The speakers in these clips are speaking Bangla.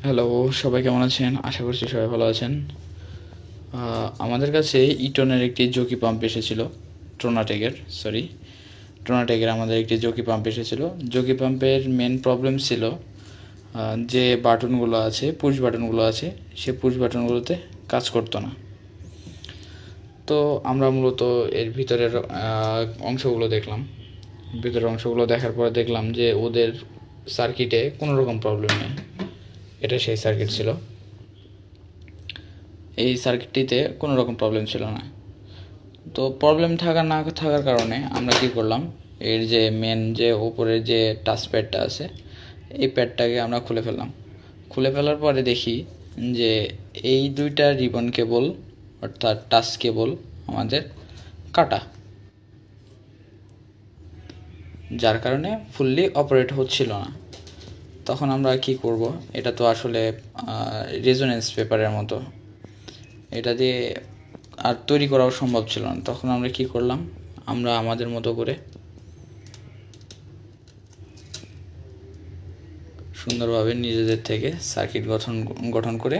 হ্যালো, সবাই কেমন আছেন? আশা করছি সবাই ভালো আছেন। আমাদের কাছে ইটনের একটি জকি পাম্প এসেছিল। ট্রোনাটেকের সরি ট্রোনাটেকের আমাদের একটি জকি পাম্প এসেছিল। জকি পাম্পের মেন প্রবলেম ছিল যে বাটনগুলো আছে, পুশ বাটনগুলো আছে, সে পুশ বাটনগুলোতে কাজ করতো না। তো আমরা মূলত এর ভিতরের অংশগুলো দেখলাম। ভিতরের অংশগুলো দেখার পরে দেখলাম যে ওদের সার্কিটে কোনো রকম প্রবলেম নেই। এটা সেই সার্কিট ছিল। এই সার্কিটটিতে কোনো রকম প্রবলেম ছিল না। তো প্রবলেম না থাকার কারণে আমরা কি করলাম, এর যে মেন যে উপরের যে টাচ প্যাডটা আছে, এই প্যাডটাকে আমরা খুলে ফেললাম। খুলে ফেলার পরে দেখি যে এই দুইটা রিবন কেবল অর্থাৎ টাচ কেবল আমাদের কাটা, যার কারণে ফুললি অপারেট হচ্ছিল না। তখন আমরা কি করব, এটা তো আসলে রেজোনেন্স পেপারের মতো, এটা দিয়ে আর তৈরি করাও সম্ভব ছিল না। তখন আমরা কি করলাম, আমরা আমাদের মতো করে সুন্দরভাবে নিজেদের থেকে সার্কিট গঠন করে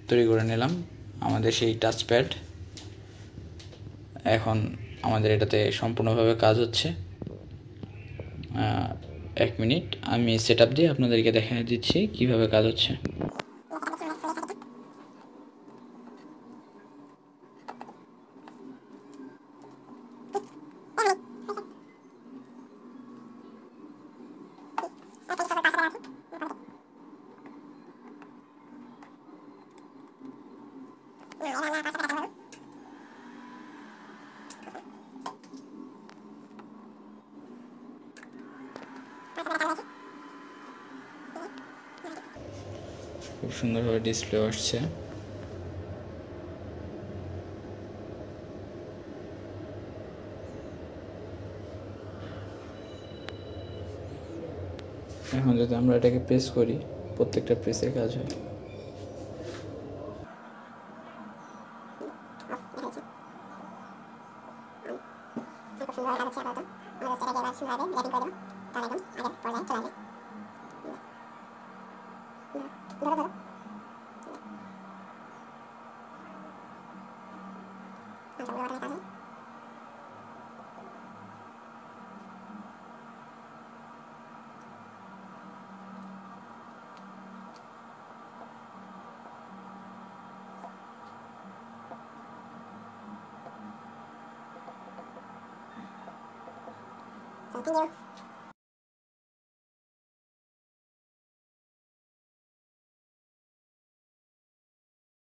তৈরি করে নিলাম আমাদের সেই টাচপ্যাড। এখন আমাদের এটাতে সম্পূর্ণভাবে কাজ হচ্ছে। 1 মিনিট আমি সেট আপ দিয়ে আপনাদেরকে দেখিয়ে দিচ্ছি কীভাবে কাজ হচ্ছে। খুব সুন্দরভাবে ডিসপ্লে আসছে। এখন যদি আমরা এটাকে প্রেস করি, প্রত্যেকটা প্রেসে কাজ হয়। Continue.